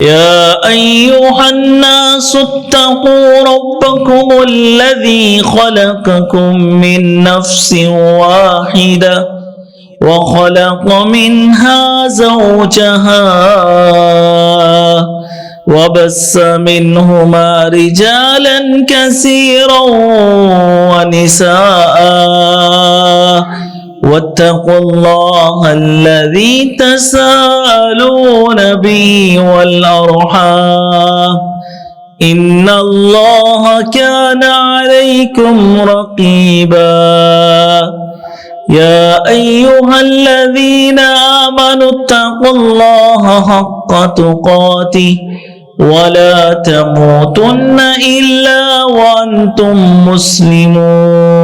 يا أيها الناس اتقوا ربكم الذي خلقكم من نفس واحدة وخلق منها زوجها وبث منهما رجالا كثيرا ونساء واتقوا الله الذي تساءلون به والأرحام إن الله كان عليكم رقيبا يا أيها الذين آمنوا اتقوا الله حق تقاته ولا تموتن إلا وأنتم مسلمون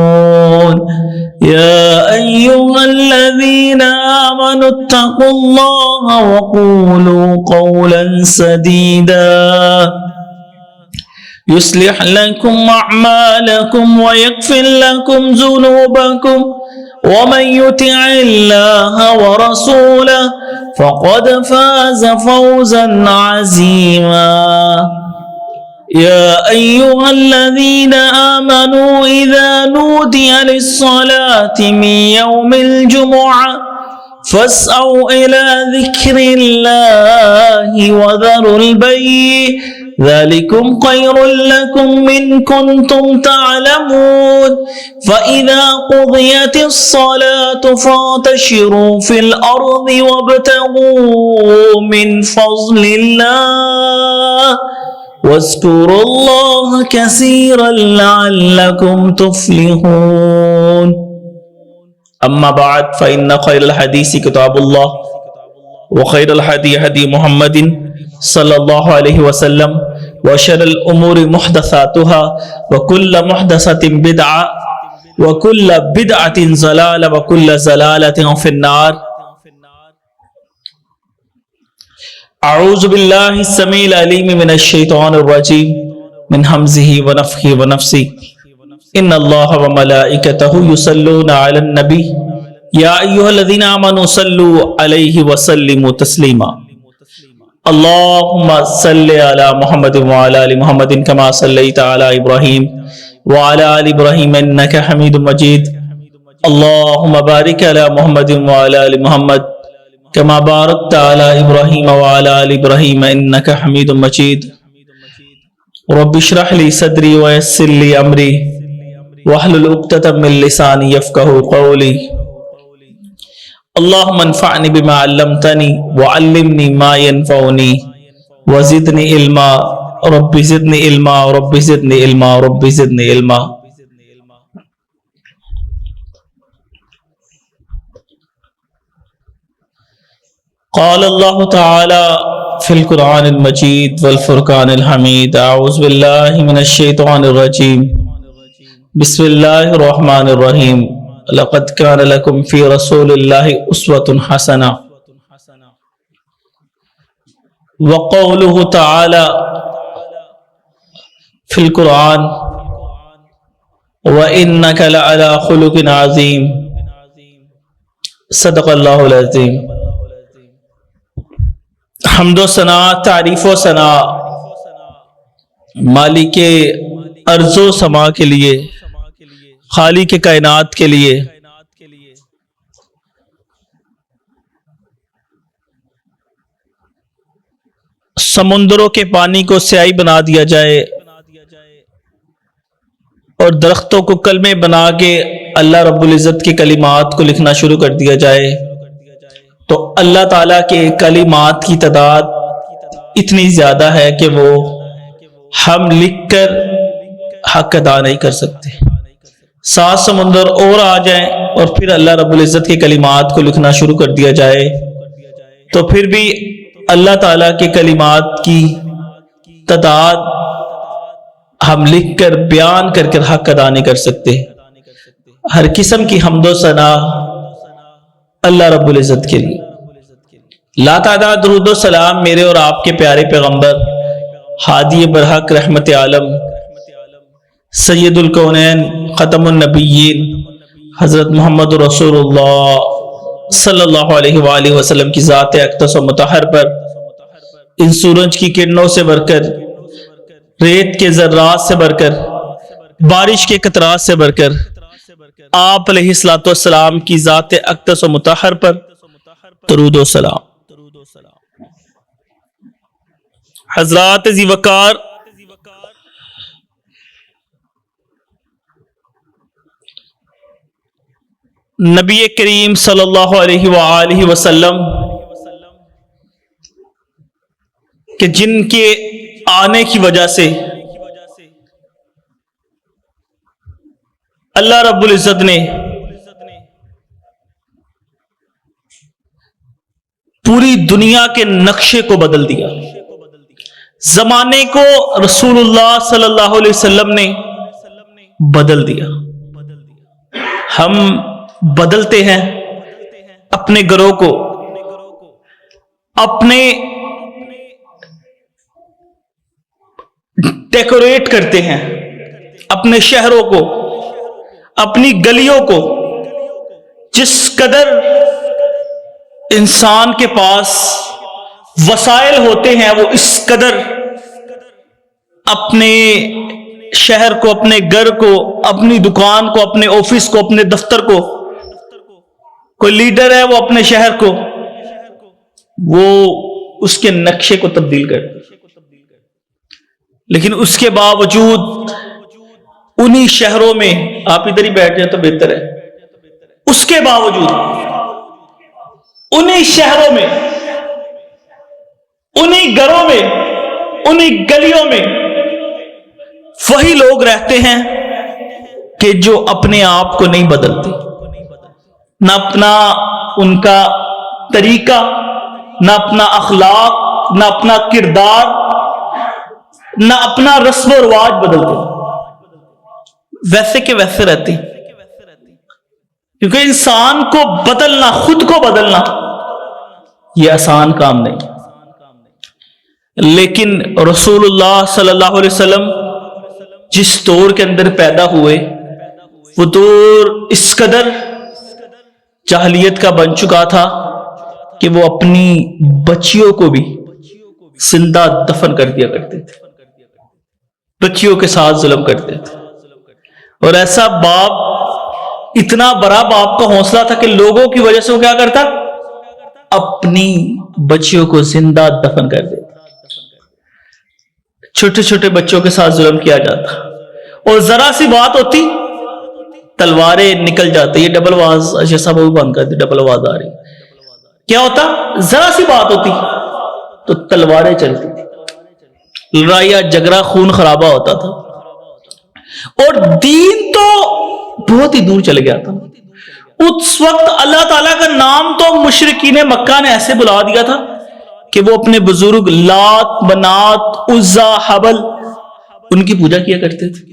يا أيها الذين آمنوا اتقوا الله وقولوا قولا سديدا يصلح لكم أعمالكم ويغفر لكم ذنوبكم ومن يطع الله ورسوله فقد فاز فوزا عظيما يا أيها الذين آمنوا إذا نودي للصلاة من يوم الجمعة فاسعوا إلى ذكر الله وذروا البيع ذلكم خير لكم إن كنتم تعلمون فإذا قضيت الصلاة فانتشروا في الأرض وابتغوا من فضل الله واذكروا الله كثيرا لعلكم تفلحون أما بعد فإن خير الحديث كتاب الله وخير الهدي هدي محمد صلى الله عليه وسلم وشر الأمور محدثاتها وكل محدثة بدعة وكل بدعة ضلالة وكل ضلالة في النار أعوذ بالله السميع العليم من الشيطان الرجيم من همزه ونفخه ونفثه إن الله وملائكته يصلون على النبي يا أيها الذين آمنوا صلوا عليه وسلموا تسليما اللهم صل على محمد وعلى آل محمد كما صليت على إبراهيم وعلى آل إبراهيم إنك حميد مجيد اللهم بارك على محمد وعلى آل محمد كما باركت على إبراهيم وعلى آل إبراهيم إنك حميد مجيد رب اشرح لي صدري ويسر لي أمري واحلل عقدة من لساني يفقهوا قولي اللهم انفعني بما علمتني وعلمني ما ينفعني وزدني علما رب زدني علما رب زدني علما رب زدني علما قال الله تعالى في القرآن المجيد والفرقان الحميد أعوذ بالله من الشيطان الرجيم بسم الله الرحمن الرحيم لقد كان لكم في رسول الله أسوة حسنة وقوله تعالى في القرآن وإنك لعلى خلق عظيم صدق اللہ العظیم. حمد و ثنا، تعریف و ثنا مالک ارض و سما کے لیے، خالق کائنات کے لیے. سمندروں کے پانی کو سیاہی بنا دیا جائے اور درختوں کو کلمے بنا کے اللہ رب العزت کے کلمات کو لکھنا شروع کر دیا جائے، تو اللہ تعالیٰ کے کلمات کی تعداد اتنی زیادہ ہے کہ وہ ہم لکھ کر حق ادا نہیں کر سکتے. 7 سمندر اور آ جائیں اور پھر اللہ رب العزت کے کلمات کو لکھنا شروع کر دیا جائے تو پھر بھی اللہ تعالیٰ کے کلمات کی تعداد ہم لکھ کر بیان کر کر حق ادا نہیں کر سکتے. ہر قسم کی حمد و ثنا اللہ رب العزت کے لیے. لا تعداد درود و سلام میرے اور آپ کے پیارے پیغمبر ہادی برحق رحمت عالم سید الکونین ختم النبیین حضرت محمد رسول اللہ صلی اللہ علیہ وآلہ وسلم کی ذات اقدس و مطہر پر ان سورج کی کرنوں سے بڑھ کر، ریت کے ذرات سے بڑھ کر، بارش کے قطرات سے بڑھ کر آپ علیہ الصلوۃ والسلام کی ذات اقدس و مطہر پر درود و سلام۔ حضرات ذی وقار، نبی کریم صلی اللہ علیہ وآلہ وسلم کہ جن کے آنے کی وجہ سے اللہ رب العزت نے پوری دنیا کے نقشے کو بدل دیا، زمانے کو رسول اللہ صلی اللہ علیہ وسلم نے بدل دیا۔ ہم بدلتے ہیں اپنے گھروں کو، اپنے ڈیکوریٹ کرتے ہیں اپنے شہروں کو، اپنی گلیوں کو۔ جس قدر انسان کے پاس وسائل ہوتے ہیں وہ اس قدر اپنے شہر کو، اپنے گھر کو، اپنی دکان کو، اپنے آفس کو، اپنے دفتر کو، کوئی لیڈر ہے وہ اپنے شہر کو، وہ اس کے نقشے کو تبدیل کر، لیکن اس کے باوجود انہی شہروں میں، آپ ادھر ہی بیٹھ جائیں تو بہتر ہے، اس کے باوجود انہی شہروں میں، انہی گھروں میں، انہی گلیوں میں وہی لوگ رہتے ہیں کہ جو اپنے آپ کو نہیں بدلتے، نہ اپنا ان کا طریقہ، نہ اپنا اخلاق، نہ اپنا کردار، نہ اپنا رسم و رواج بدلتے، ویسے کے ویسے رہتے ہیں۔ کیونکہ انسان کو بدلنا، خود کو بدلنا یہ آسان کام نہیں، لیکن رسول اللہ صلی اللہ علیہ وسلم جس دور کے اندر پیدا ہوئے وہ دور اس قدر جاہلیت کا بن چکا تھا کہ وہ اپنی بچیوں کو بھی زندہ دفن کر دیا کرتے تھے، بچیوں کے ساتھ ظلم کرتے تھے۔ اور ایسا باپ، اتنا بڑا باپ کا حوصلہ تھا کہ لوگوں کی وجہ سے وہ کیا کرتا، اپنی بچیوں کو زندہ دفن کر دیتا۔ چھوٹے چھوٹے بچوں کے ساتھ ظلم کیا جاتا، اور ذرا سی بات ہوتی تلواریں نکل جاتی۔ یہ ڈبل آواز اشرف صاحب وہ بند کر دی، ڈبل آواز آ رہی۔ کیا ہوتا، ذرا سی بات ہوتی تو تلواریں چلتی تھی، لڑائیاں جھگڑا، خون خرابہ ہوتا تھا، اور دین تو بہت ہی دور چلے گیا تھا۔ اس وقت اللہ تعالیٰ کا نام تو مشرکین مکہ نے ایسے بلا دیا تھا کہ وہ اپنے بزرگ لات، منات، عزا، حبل ان کی پوجا کیا کرتے تھے۔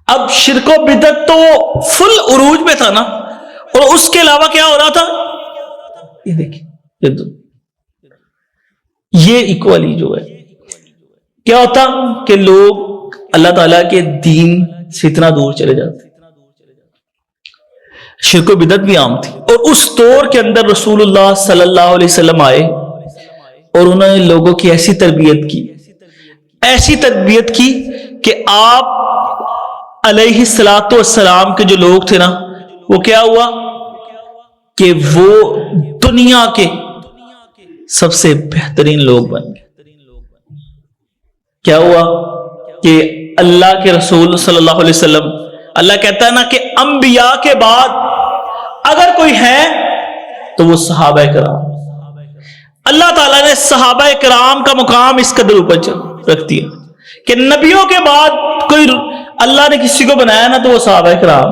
اب شرک و بدعت تو فل عروج میں تھا نا، اور اس کے علاوہ کیا ہو رہا تھا، یہ دیکھیں، یہ ایکوالی جو ہے کیا ہوتا کہ لوگ اللہ تعالیٰ کے دین سے اتنا دور چلے جاتے، شرک و بدعت بھی عام تھی۔ اور اس دور کے اندر رسول اللہ صلی اللہ علیہ وسلم آئے اور انہوں نے لوگوں کی ایسی تربیت کی، ایسی تربیت کی کہ آپ علیہ الصلوۃ والسلام کے جو لوگ تھے نا، وہ کیا ہوا کہ وہ دنیا کے سب سے بہترین لوگ بن گئے۔ کیا ہوا کہ اللہ کے رسول صلی اللہ علیہ وسلم، اللہ کہتا ہے نا کہ انبیاء کے بعد اگر کوئی ہے تو وہ صحابہ کرام۔ اللہ تعالیٰ نے صحابہ کرام کا مقام اس قدر اوپر رکھ دیا کہ نبیوں کے بعد کوئی اللہ نے کسی کو بنایا نا تو وہ صحابہ کرام۔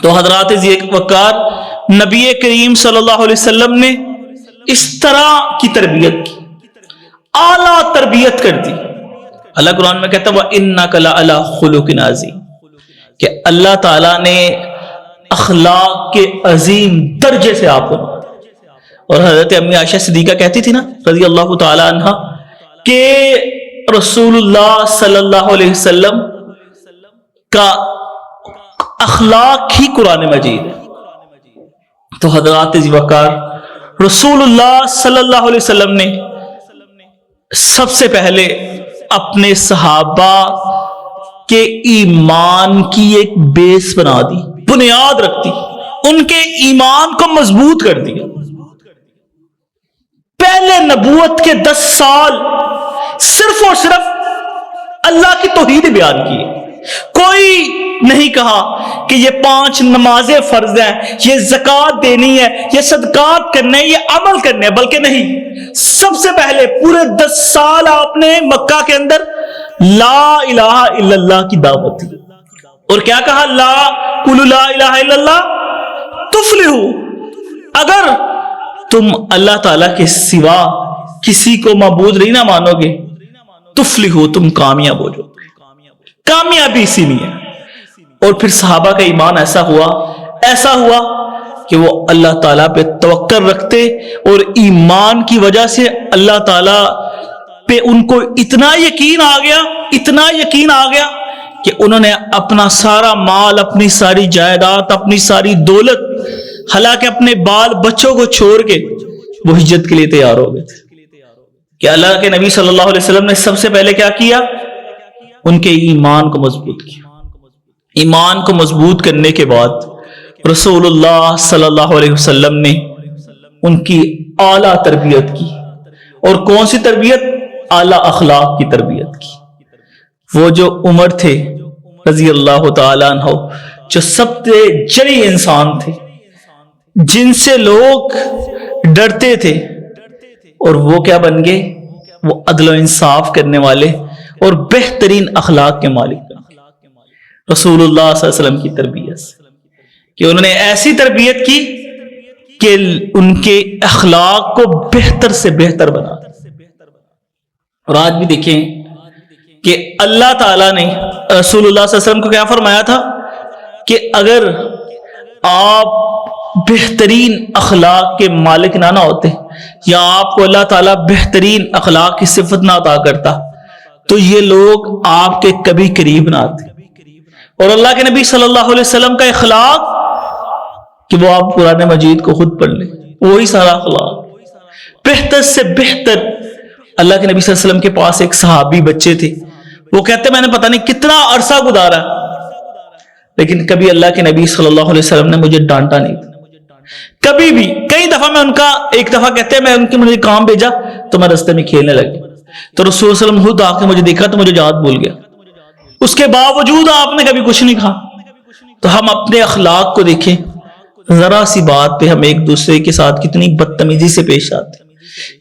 تو حضرات ذی وقار، نبی کریم صلی اللہ علیہ وسلم نے اس طرح کی تربیت کی، اعلیٰ تربیت کر دی۔ اللہ قرآن میں کہتا ہے وَإِنَّكَ لَعَلَىٰ خُلُقٍ عَظِيمٍ، کہ اللہ تعالیٰ نے اخلاق کے عظیم درجے سے آپ کو۔ اور حضرت امی عائشہ صدیقہ کہتی تھی نا رضی اللہ تعالی عنہ کہ رسول اللہ صلی اللہ علیہ وسلم کا اخلاق ہی قرآن مجید ہے۔ تو حضرات ذی وقار، رسول اللہ صلی اللہ علیہ وسلم نے سب سے پہلے اپنے صحابہ کے ایمان کی ایک بیس بنا دی، بنیاد رکھ دی، ان کے ایمان کو مضبوط کر دیا۔ پہلے نبوت کے 10 سال صرف اور صرف اللہ کی توحید بیان کی ہے۔ کوئی نہیں کہا کہ یہ 5 نمازیں فرض ہیں، یہ زکوٰۃ دینی ہے، یہ صدقات کرنے ہیں، یہ عمل کرنے ہیں، بلکہ نہیں، سب سے پہلے پورے 10 سال آپ نے مکہ کے اندر لا الہ الا اللہ کی دعوت دی۔ اور کیا کہا؟ قولوا لا الہ الا اللہ تفلحوا، اگر تم اللہ تعالیٰ کے سوا کسی کو معبود نہیں نہ مانو گے، تفلحوا، تم کامیاب ہو جاؤ۔ کامیابی اسی میں ہے۔ اور پھر صحابہ کا ایمان ایسا ہوا کہ وہ اللہ تعالیٰ پہ توکل رکھتے، اور ایمان کی وجہ سے اللہ تعالیٰ پہ ان کو اتنا یقین آ گیا کہ انہوں نے اپنا سارا مال، اپنی ساری جائیداد، اپنی ساری دولت، حالانکہ اپنے بال بچوں کو چھوڑ کے وہ ہجرت کے لیے تیار ہو گئے تھے۔ کہ اللہ کے نبی صلی اللہ علیہ وسلم نے سب سے پہلے کیا کیا؟ ان کے ایمان کو مضبوط کیا۔ ایمان کو مضبوط کرنے کے بعد رسول اللہ صلی اللہ علیہ وسلم نے ان کی اعلیٰ تربیت کی۔ اور کون سی تربیت؟ اعلیٰ اخلاق کی تربیت کی۔ وہ جو عمر تھے رضی اللہ تعالیٰ عنہ، جو سب سے جلی انسان تھے، جن سے لوگ ڈرتے تھے، اور وہ کیا بن گئے؟ وہ عدل و انصاف کرنے والے اور بہترین اخلاق کے مالک بن گئے رسول اللہ صلی اللہ علیہ وسلم کی تربیت سے، کہ انہوں نے ایسی تربیت کی کہ ان کے اخلاق کو بہتر سے بہتر بنا۔ اور آج بھی دیکھیں کہ اللہ تعالیٰ نے رسول اللہ صلی اللہ علیہ وسلم کو کیا فرمایا تھا کہ اگر آپ بہترین اخلاق کے مالک نہ ہوتے، یا آپ کو اللہ تعالیٰ بہترین اخلاق کی صفت نہ عطا کرتا، تو یہ لوگ آپ کے کبھی قریب نہ آتے۔ اور اللہ کے نبی صلی اللہ علیہ وسلم کا اخلاق کہ وہ آپ قرآن مجید کو خود پڑھ لیں، وہی سارا اخلاق بہتر سے بہتر۔ اللہ کے نبی صلی اللہ علیہ وسلم کے پاس ایک صحابی بچے تھے، وہ کہتے میں نے پتہ نہیں کتنا عرصہ گزارا، لیکن کبھی اللہ کے نبی صلی اللہ علیہ وسلم نے مجھے ڈانٹا نہیں تھا، کبھی بھی۔ کئی دفعہ میں ایک دفعہ کہتے ہیں میں ان کے مجھے کام بھیجا تو میں راستے میں کھیلنے لگا، تو رسول صلی اللہ علیہ وسلم خود آ کے مجھے دیکھا تو مجھے یاد بھول گیا، اس کے باوجود آپ نے کبھی کچھ نہیں کہا۔ تو ہم اپنے اخلاق کو دیکھیں، ذرا سی بات پہ ہم ایک دوسرے کے ساتھ کتنی بدتمیزی سے پیش آتے،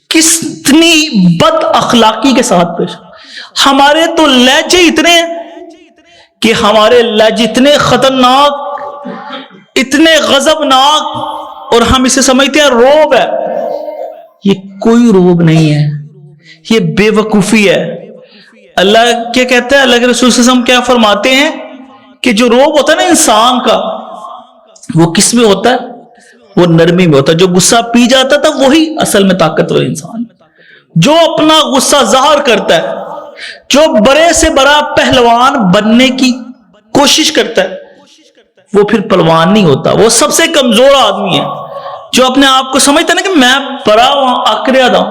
کتنی بد اخلاقی کے ساتھ پیش آتے۔ ہمارے تو لہجے اتنے ہیں کہ ہمارے لہجے اتنے خطرناک، اتنے غضبناک، اور ہم اسے سمجھتے ہیں روب ہے۔ یہ کوئی روب نہیں ہے، یہ بے وقوفی ہے۔ اللہ کیا کہتا ہے؟ اللہ کے رسول صلی اللہ علیہ وسلم کیا فرماتے ہیں کہ جو روب ہوتا ہے نا انسان کا، وہ کس میں ہوتا ہے؟ وہ نرمی میں ہوتا ہے۔ جو غصہ پی جاتا تھا وہی اصل میں طاقتور انسان، جو اپنا غصہ ظاہر کرتا ہے، جو بڑے سے بڑا پہلوان بننے کی کوشش کرتا ہے، وہ پھر پہلوان نہیں ہوتا، وہ سب سے کمزور آدمی ہے۔ جو اپنے آپ کو سمجھتا ہے نا کہ میں بڑا ہوں، آکریا دا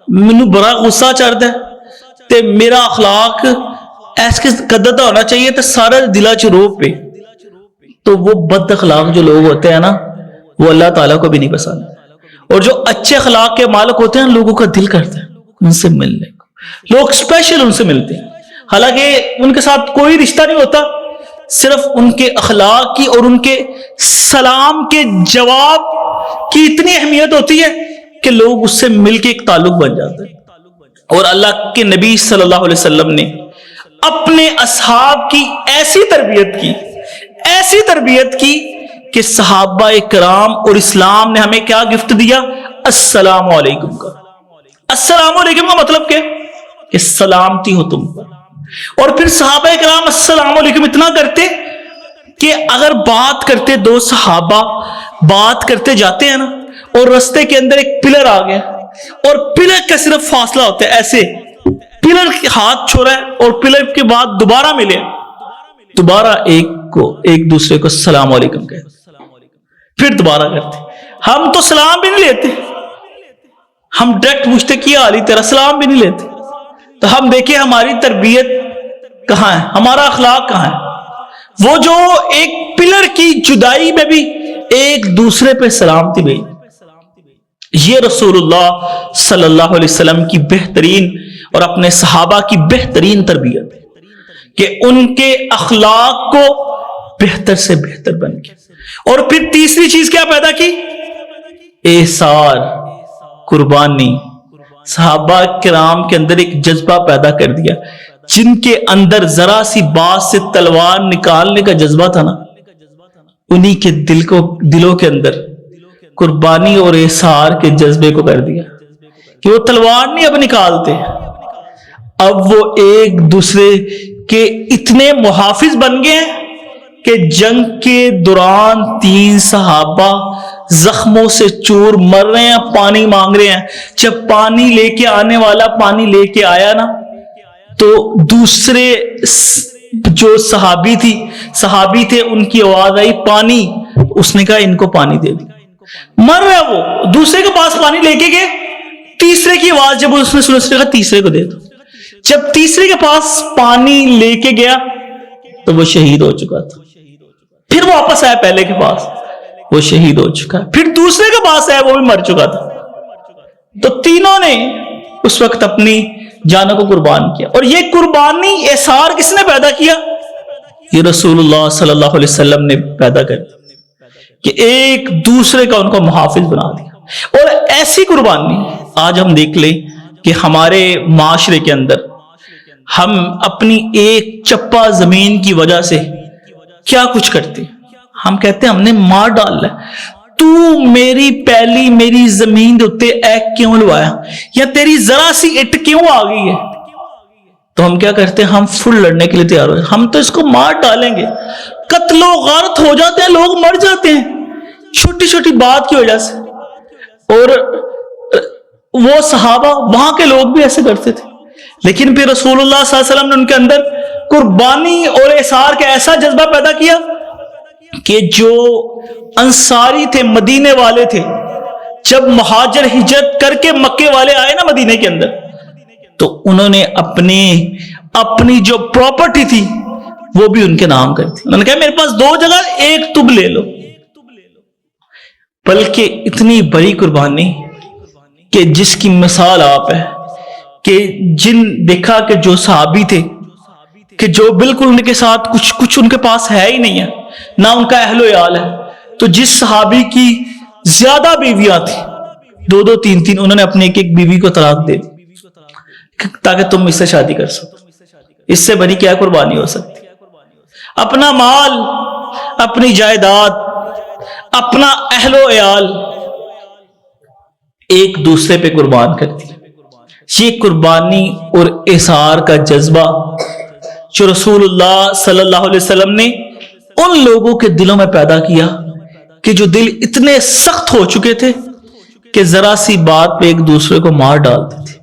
مینوں بڑا غصہ چڑھتا ہے تے میرا اخلاق ایسے قدر دا ہونا چاہیے تے سارے دلا چ روب پہ، تو وہ بد اخلاق جو لوگ ہوتے ہیں نا، وہ اللہ تعالیٰ کو بھی نہیں پسند۔ اور جو اچھے اخلاق کے مالک ہوتے ہیں، لوگوں کا دل کرتا ہے ان سے ملنے کو، لوگ اسپیشل ان سے ملتے ہیں، حالانکہ ان کے ساتھ کوئی رشتہ نہیں ہوتا، صرف ان کے اخلاق کی اور ان کے سلام کے جواب کی اتنی اہمیت ہوتی ہے کہ لوگ اس سے مل کے ایک تعلق بن جاتا ہے۔ اور اللہ کے نبی صلی اللہ علیہ وسلم نے اپنے اصحاب کی ایسی تربیت کی کہ صحابہ کرام اور اسلام نے ہمیں کیا گفٹ دیا؟ السلام علیکم کا۔ السلام علیکم کا مطلب کیا؟ کہ سلامتی ہو تم پر۔ اور پھر صحابہ کرام السلام علیکم اتنا کرتے کہ اگر بات کرتے، دو صحابہ بات کرتے جاتے ہیں نا، اور رستے کے اندر ایک پلر آ گیا، اور پلر کا صرف فاصلہ ہوتا ہے ایسے، پلر کے ہاتھ چھوڑا ہے اور پلر کے بعد دوبارہ ملے، دوبارہ ایک دوسرے کو السلام علیکم کہتے، پھر دوبارہ کرتے۔ ہم تو سلام بھی نہیں لیتے، ہم ڈائریکٹ پوچھتے کیا علی تیرا سلام بھی نہیں لیتے. تو ہم دیکھیں ہماری تربیت کہاں ہے, ہمارا اخلاق کہاں ہے. وہ جو ایک پلر کی جدائی میں بھی ایک دوسرے پہ سلامتی بھیج, یہ رسول اللہ صلی اللہ علیہ وسلم کی بہترین اور اپنے صحابہ کی بہترین تربیت کہ ان کے اخلاق کو بہتر سے بہتر بن کے. اور پھر تیسری چیز کیا پیدا کی؟ احسار, قربانی. صحابہ کرام کے اندر ایک جذبہ پیدا کر دیا. جن کے اندر ذرا سی بات سے تلوار نکالنے کا جذبہ تھا نا, انہی کے دلوں کے اندر قربانی اور احسار کے جذبے کو کر دیا کہ وہ تلوار نہیں اب نکالتے, اب وہ ایک دوسرے کے اتنے محافظ بن گئے کہ جنگ کے دوران 3 صحابہ زخموں سے چور مر رہے ہیں, پانی مانگ رہے ہیں. جب پانی لے کے آنے والا پانی لے کے آیا نا, تو دوسرے جو صحابی تھے ان کی آواز آئی پانی. اس نے کہا ان کو پانی دے دو. مر رہا وہ, دوسرے کے پاس پانی لے کے گئے, تیسرے کی آواز جب اس نے سنا, اس نے کہا تیسرے کو دے دو. جب تیسرے کے پاس پانی لے کے گیا تو وہ شہید ہو چکا تھا. پھر واپس آیا پہلے کے پاس, وہ شہید ہو چکا. پھر دوسرے کے پاس آیا, وہ بھی مر چکا تھا. تو تینوں نے اس وقت اپنی جانوں کو قربان کیا. اور یہ قربانی احسار کس نے پیدا کیا؟ یہ رسول اللہ صلی اللہ علیہ وسلم نے پیدا کر کہ ایک دوسرے کا ان کو محافظ بنا دیا. اور ایسی قربانی آج ہم دیکھ لیں کہ ہمارے معاشرے کے اندر ہم اپنی ایک چپا زمین کی وجہ سے کیا کچھ کرتے ہیں. ہم کہتے ہیں ہم نے مار ڈالا ہے, تو میری زمین دے ایک کیوں لوایا, یا تیری ذرا سی اٹ کیوں آ گئی ہے. تو ہم کیا کرتے ہیں, ہم فل لڑنے کے لیے تیار ہو, ہم تو اس کو مار ڈالیں گے. قتل و غارت ہو جاتے ہیں, لوگ مر جاتے ہیں چھوٹی چھوٹی بات کی وجہ سے. اور وہ صحابہ وہاں کے لوگ بھی ایسے کرتے تھے. لیکن پھر رسول اللہ صلی اللہ علیہ وسلم نے ان کے اندر قربانی اور احسار کا ایسا جذبہ پیدا کیا کہ جو انصاری تھے, مدینے والے تھے, جب مہاجر ہجرت کر کے مکے والے آئے نا مدینے کے اندر, تو انہوں نے اپنی جو پراپرٹی تھی وہ بھی ان کے نام کر دی. انہوں نے کہا میرے پاس 2 جگہ, ایک تم لے لو. بلکہ اتنی بڑی قربانی کہ جس کی مثال آپ ہے کہ دیکھا کہ جو صحابی تھے کہ جو بالکل ان کے ساتھ کچھ ان کے پاس ہے ہی نہیں ہے, نہ ان کا اہل و عیال ہے. تو جس صحابی کی زیادہ بیویاں تھیں, 2 3 انہوں نے اپنے ایک بیوی کو طلاق دے دی تاکہ تم اس سے شادی کر سکو. اس سے بڑی کیا قربانی ہو سکتی؟ اپنا مال, اپنی جائیداد, اپنا اہل و عیال ایک دوسرے پہ قربان کر دی. یہ قربانی اور احسار کا جذبہ جو رسول اللہ صلی اللہ علیہ وسلم نے ان لوگوں کے دلوں میں پیدا کیا کہ جو دل اتنے سخت ہو چکے تھے کہ ذرا سی بات پہ ایک دوسرے کو مار ڈالتے تھے.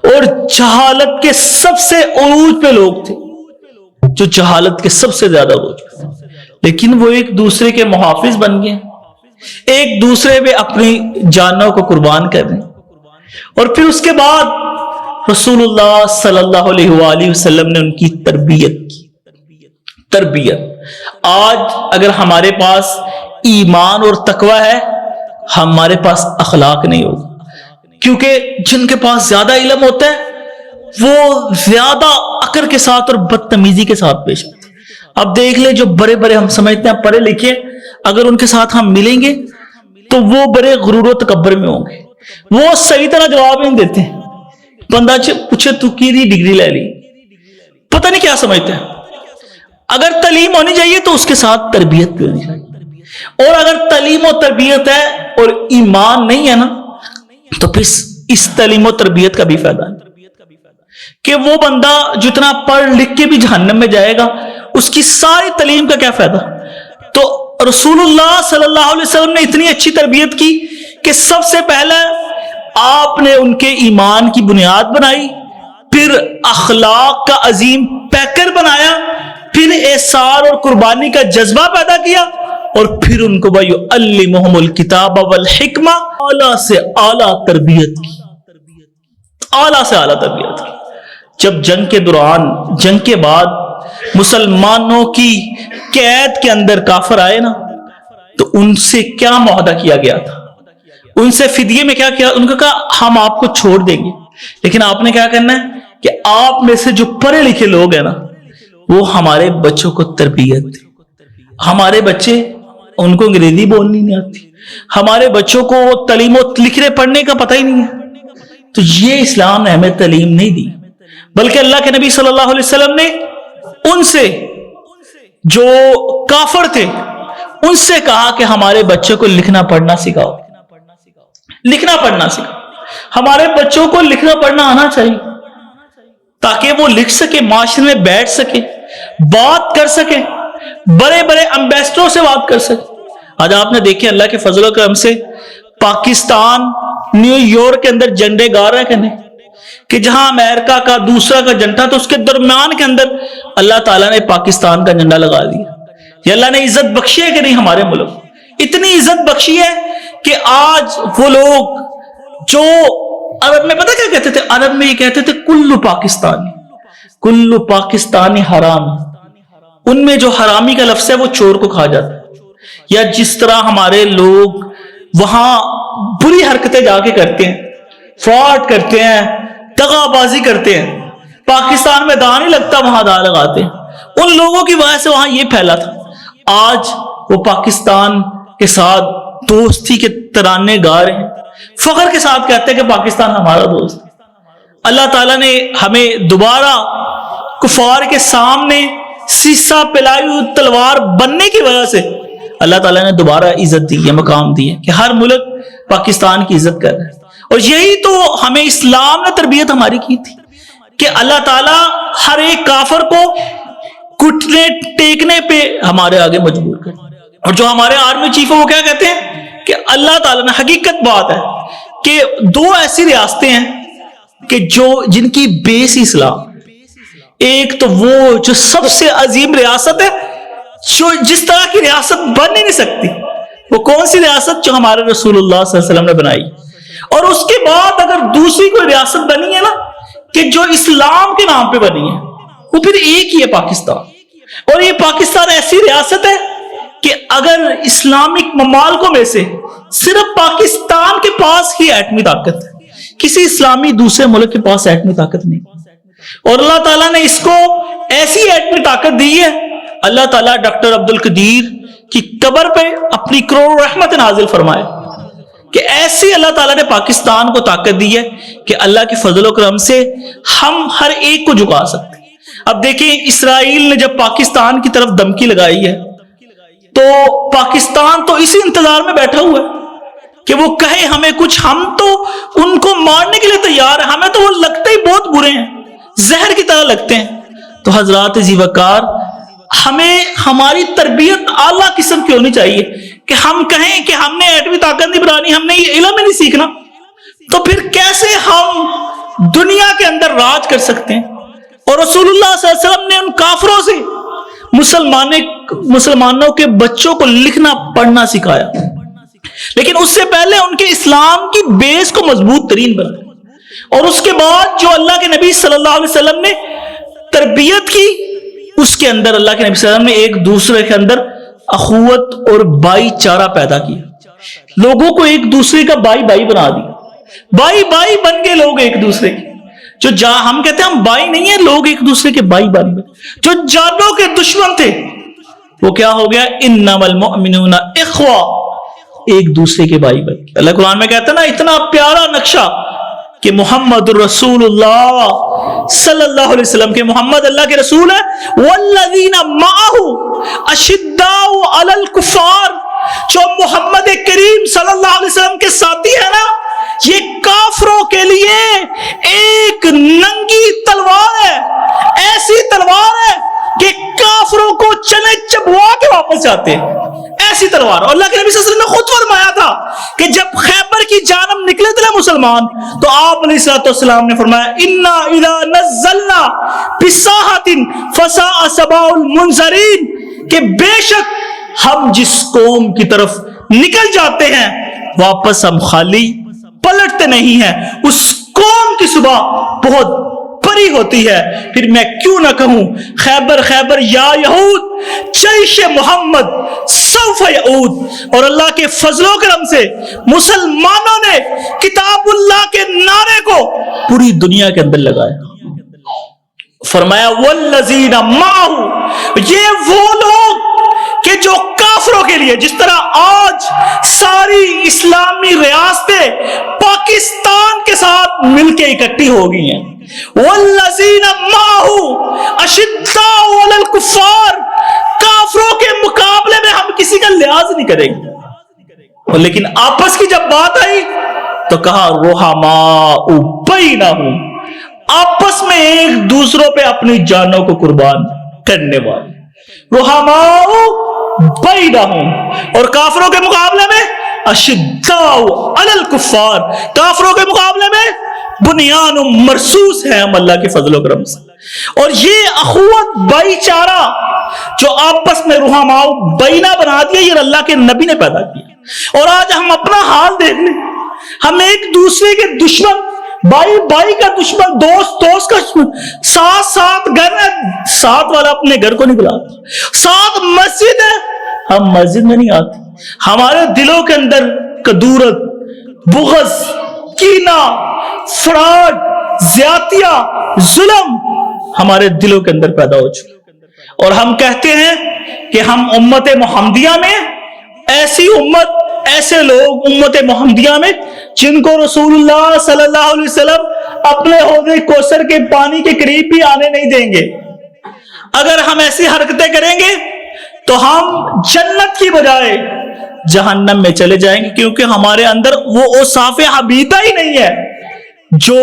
اور جہالت کے سب سے عروج پہ لوگ تھے, جو جہالت کے سب سے زیادہ عروج پہ تھے, لیکن وہ ایک دوسرے کے محافظ بن گئے, ایک دوسرے پہ اپنی جانوں کو قربان کر رہے ہیں. اور پھر اس کے بعد رسول اللہ صلی اللہ علیہ وآلہ وسلم نے ان کی تربیت. آج اگر ہمارے پاس ایمان اور تقوی ہے, ہمارے پاس اخلاق نہیں ہوگا, کیونکہ جن کے پاس زیادہ علم ہوتا ہے وہ زیادہ عقل کے ساتھ اور بدتمیزی کے ساتھ پیش آتے ہیں. اب دیکھ لیں جو بڑے بڑے ہم سمجھتے ہیں پڑھے لکھے, اگر ان کے ساتھ ہم ملیں گے تو وہ بڑے غرور و تکبر میں ہوں گے, وہ صحیح طرح جواب نہیں دیتے. بندہ پوچھے تو کی ڈگری لے لی, پتہ نہیں کیا سمجھتے ہیں. اگر تعلیم ہونی چاہیے تو اس کے ساتھ تربیت بھی ہونی چاہیے, اور اگر تعلیم و تربیت ہے اور ایمان نہیں ہے نا, تو پھر اس تعلیم و تربیت کا بھی فائدہ ہے کہ وہ بندہ جتنا پڑھ لکھ کے بھی جہنم میں جائے گا, اس کی ساری تعلیم کا کیا فائدہ. تو رسول اللہ صلی اللہ علیہ وسلم نے اتنی اچھی تربیت کی کہ سب سے پہلے آپ نے ان کے ایمان کی بنیاد بنائی, پھر اخلاق کا عظیم پیکر بنایا, پھر احسار اور قربانی کا جذبہ پیدا کیا, اور پھر ان کو وَيُعَلِّمُهُمُ الْكِتَابَ وَالْحِكْمَةَ اعلیٰ سے اعلیٰ تربیت کی. اعلیٰ سے اعلیٰ تربیت. جب جنگ کے دوران، جنگ کے بعد مسلمانوں کی قید کے اندر کافر آئے نا، تو ان سے کیا معاہدہ کیا گیا تھا؟ ان سے فدیے میں کیا کیا؟ ان کو کہا ہم آپ کو چھوڑ دیں گے، لیکن آپ نے کیا کرنا ہے کہ آپ میں سے جو پڑھے لکھے لوگ ہیں نا، وہ ہمارے بچوں کو تربیت دیں. ہمارے بچے، ان کو انگریزی بولنی نہیں آتی، ہمارے بچوں کو تعلیم و لکھنے پڑھنے کا پتہ ہی نہیں ہے. تو یہ اسلام نے ہمیں تعلیم نہیں دی، بلکہ اللہ کے نبی صلی اللہ علیہ وسلم نے ان سے جو کافر تھے ان سے کہا کہ ہمارے بچوں کو لکھنا پڑھنا سکھاؤ، لکھنا پڑھنا سکھاؤ. ہمارے بچوں کو لکھنا پڑھنا آنا چاہیے تاکہ وہ لکھ سکے، معاشرے میں بیٹھ سکے، بات کر سکے، بڑے بڑے امبیسڈروں سے بات کر سکے. آج آپ نے دیکھے اللہ کے فضل و کرم سے پاکستان نیو یارک کے اندر جھنڈے گاڑ رہے کہ نہیں، کہ جہاں امریکہ کا دوسرا کا جھنڈا تو اس کے درمیان کے اندر اللہ تعالیٰ نے پاکستان کا جھنڈا لگا دیا. یہ اللہ نے عزت بخشی ہے کہ نہیں؟ ہمارے ملک اتنی عزت بخشی ہے کہ آج وہ لوگ جو عرب میں پتہ کیا کہتے تھے؟ عرب میں یہ کہتے تھے کلو پاکستانی، کلو پاکستانی حرام. ان میں جو حرامی کا لفظ ہے وہ چور کو کھا جاتا ہے. یا جس طرح ہمارے لوگ وہاں بری حرکتیں جا کے کرتے ہیں، فراڈ کرتے ہیں، دغا بازی کرتے ہیں، پاکستان میں دا نہیں لگتا وہاں دا لگاتے ہیں، ان لوگوں کی وجہ سے وہاں یہ پھیلا تھا. آج وہ پاکستان کے ساتھ دوستی کے ترانے گا رہے ہیں، فخر کے ساتھ کہتے ہیں کہ پاکستان ہمارا دوست. اللہ تعالیٰ نے ہمیں دوبارہ کفار کے سامنے سیسا پلائی ہوئی تلوار بننے کی وجہ سے اللہ تعالیٰ نے دوبارہ عزت دی ہے، مقام دی ہے کہ ہر ملک پاکستان کی عزت کر رہا ہے. اور یہی تو ہمیں اسلام نے تربیت ہماری کی تھی کہ اللہ تعالیٰ ہر ایک کافر کو گھٹنے ٹیکنے پہ ہمارے آگے مجبور کر. اور جو ہمارے آرمی چیف ہے وہ کیا کہتے ہیں کہ اللہ تعالیٰ نے، حقیقت بات ہے کہ دو ایسی ریاستیں ہیں کہ جن کی بیس اسلام. ایک تو وہ جو سب سے عظیم ریاست ہے، جو جس طرح کی ریاست بن ہی نہیں سکتی، وہ کون سی ریاست؟ جو ہمارے رسول اللہ صلی اللہ علیہ وسلم نے بنائی. اور اس کے بعد اگر دوسری کوئی ریاست بنی ہے نا کہ جو اسلام کے نام پہ بنی ہے، وہ پھر ایک ہی ہے، پاکستان. اور یہ پاکستان ایسی ریاست ہے کہ اگر اسلامک ممالکوں میں سے صرف پاکستان کے پاس ہی ایٹمی طاقت ہے، کسی اسلامی دوسرے ملک کے پاس ایٹمی طاقت نہیں. اور اللہ تعالیٰ نے اس کو ایسی ایٹمی طاقت دی ہے. اللہ تعالیٰ ڈاکٹر عبد القدیر کی قبر پہ اپنی کروڑ رحمت نازل فرمائے کہ ایسی اللہ تعالیٰ نے پاکستان کو طاقت دی ہے کہ اللہ کے فضل و کرم سے ہم ہر ایک کو جھکا سکتے. اب دیکھیں، اسرائیل نے جب پاکستان کی طرف دھمکی لگائی ہے تو پاکستان تو اسی انتظار میں بیٹھا ہوا ہے کہ وہ کہے ہمیں کچھ. ہم تو ان کو مارنے کے لیے تیار ہیں، ہمیں تو وہ لگتے ہی بہت برے ہیں، زہر کی طرح لگتے ہیں. تو حضرات ذی وقار، ہمیں ہماری تربیت اعلیٰ قسم کی ہونی چاہیے کہ ہم کہیں کہ ہم نے ایٹمی طاقت نہیں بنانی، ہم نے یہ علم ہی نہیں سیکھنا، تو پھر کیسے ہم دنیا کے اندر راج کر سکتے ہیں؟ اور رسول اللہ صلی اللہ علیہ وسلم نے ان کافروں سے مسلمانوں کے بچوں کو لکھنا پڑھنا سکھایا، لیکن اس سے پہلے ان کے اسلام کی بیس کو مضبوط ترین بنا. اور اس کے بعد جو اللہ کے نبی صلی اللہ علیہ وسلم نے تربیت کی، اس کے اندر اللہ کے نبی صلی اللہ علیہ وسلم نے ایک دوسرے کے اندر اخوت اور بھائی چارہ پیدا کیا. لوگوں کو ایک دوسرے کا بھائی بھائی بنا دیا، بھائی بھائی بن گئے لوگ ایک دوسرے کے. جو ہم کہتے ہیں ہم بھائی نہیں ہیں، لوگ ایک دوسرے کے بھائی بن گئے. جو جانوں کے دشمن تھے وہ کیا ہو گیا؟ انما المؤمنون اخوہ، ایک دوسرے کے بھائی بن گئے. اللہ قرآن میں کہتا ہے نا، اتنا پیارا نقشہ کہ محمد رسول اللہ صلی اللہ علیہ وسلم، کہ محمد اللہ کے رسول ہے. والذین معہ اشداء علی الکفار، جو محمد کریم صلی اللہ علیہ وسلم کے ساتھی ہے نا، یہ کافروں کے لیے ایک ننگی تلوار ہے، ایسی تلوار ہے کہ کافروں کو چنے چبوا کے واپس جاتے ہیں، ایسی تلوار. اور اللہ کے نبی صلی اللہ علیہ وسلم نے خود فرمایا تھا کہ جب خیبر کی جانب نکلے تھے مسلمان، تو آپ علیہ الصلوۃ والسلام نے فرمایا انا اذا نزلنا بساحة فساء صباح المنذرین، کہ بے شک ہم جس قوم کی طرف نکل جاتے ہیں واپس ہم خالی پلٹتے نہیں ہیں، اس قوم کی صبح بہت بری ہوتی ہے، پھر میں کیوں نہ کہوں خیبر خیبر یا یہود جیش محمد سوف یعود۔ اور اللہ کے فضل و کرم سے مسلمانوں نے کتاب اللہ کے نعرے کو پوری دنیا کے اندر لگایا۔ فرمایا والذین معہ، یہ وہ لوگ کہ جو کافروں کے لیے، جس طرح آج ساری اسلامی ریاستیں پاکستان کے ساتھ مل کے اکٹھی ہو گئی ہیں، والذین معہ اشداء علی الکفار، کافروں کے مقابلے میں ہم کسی کا لحاظ نہیں کریں گے، لیکن آپس کی جب بات آئی تو کہا رحماء بینہم، آپس میں ایک دوسروں پہ اپنی جانوں کو قربان کرنے والے، رحماء بینہم، اور کافروں کے مقابلے میں اشداء علی الکفار، کافروں کے مقابلے میں بنیان مرصوص ہے ہم اللہ کے فضل و کرم سے۔ اور یہ اخوت بھائی چارہ جو آپس میں رحماء بینہ بنا دیا، یہ اللہ کے نبی نے پیدا کیا۔ اور آج ہم اپنا حال دیکھ لیں، ہم ایک دوسرے کے دشمن، بھائی بھائی کا دشمن، دوست دوست کا دشمن، ساتھ گھر ہے، ساتھ والا اپنے گھر کو نہیں بلاتا، ساتھ مسجد ہے، ہم مسجد میں نہیں آتے، ہمارے دلوں کے اندر کدورت، بغض، کینہ، فراڈ، زیادتیاں، ظلم ہمارے دلوں کے اندر پیدا ہو چکے، اور ہم کہتے ہیں کہ ہم امت محمدیہ میں، ایسی امت، ایسے لوگ امت محمدیہ میں جن کو رسول اللہ صلی اللہ علیہ وسلم اپنے حوض کوثر کے پانی کے قریب بھی آنے نہیں دیں گے۔ اگر ہم ایسی حرکتیں کریں گے تو ہم جنت کی بجائے جہنم میں چلے جائیں گے، کیونکہ ہمارے اندر وہ اوصاف حمیدہ ہی نہیں ہے جو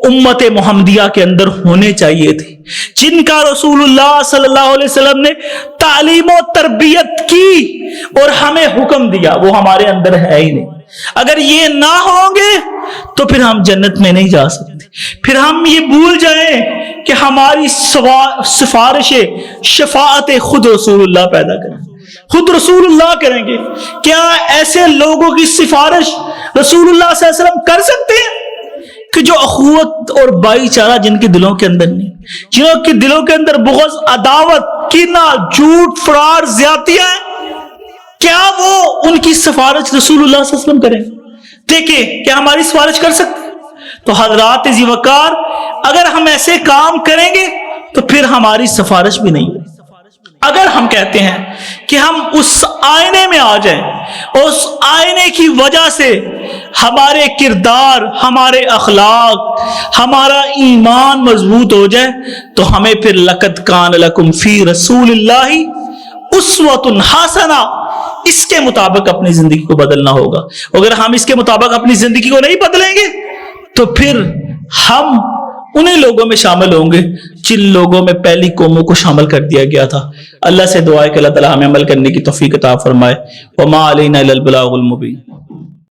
امت محمدیہ کے اندر ہونے چاہیے تھے، جن کا رسول اللہ صلی اللہ علیہ وسلم نے تعلیم و تربیت کی اور ہمیں حکم دیا، وہ ہمارے اندر ہے ہی نہیں۔ اگر یہ نہ ہوں گے تو پھر ہم جنت میں نہیں جا سکتے، پھر ہم یہ بھول جائیں کہ ہماری سفارش شفاعت خود رسول اللہ پیدا کریں، خود رسول اللہ کریں گے۔ کیا ایسے لوگوں کی سفارش رسول اللہ صلی اللہ علیہ وسلم کر سکتے ہیں کہ جو اخوت اور بھائی چارہ جن کے دلوں کے اندر نہیں، جنہوں کے دلوں کے اندر بغض، عداوت، کینہ، جھوٹ، فراڈ، زیادتیاں ہیں، کیا وہ ان کی سفارش رسول اللہ صلی اللہ علیہ وسلم کریں؟ دیکھیں کیا ہماری سفارش کر سکتے؟ تو حضرات ذی وقار، اگر ہم ایسے کام کریں گے تو پھر ہماری سفارش بھی نہیں۔ اگر ہم کہتے ہیں کہ ہم اس آئینے میں آ جائیں، اس آئینے کی وجہ سے ہمارے کردار، ہمارے اخلاق، ہمارا ایمان مضبوط ہو جائے، تو ہمیں پھر لقد کان لکم فی رسول اللہ اسوۃ حسنہ، اس کے مطابق اپنی زندگی کو بدلنا ہوگا۔ اگر ہم اس کے مطابق اپنی زندگی کو نہیں بدلیں گے تو پھر ہم انہیں لوگوں میں شامل ہوں گے جن لوگوں میں پہلی قوموں کو شامل کر دیا گیا تھا۔ اللہ سے دعا ہے کہ اللہ تعالی ہمیں عمل کرنے کی توفیق عطا فرمائے۔ وما علینا الا البلاغ المبین۔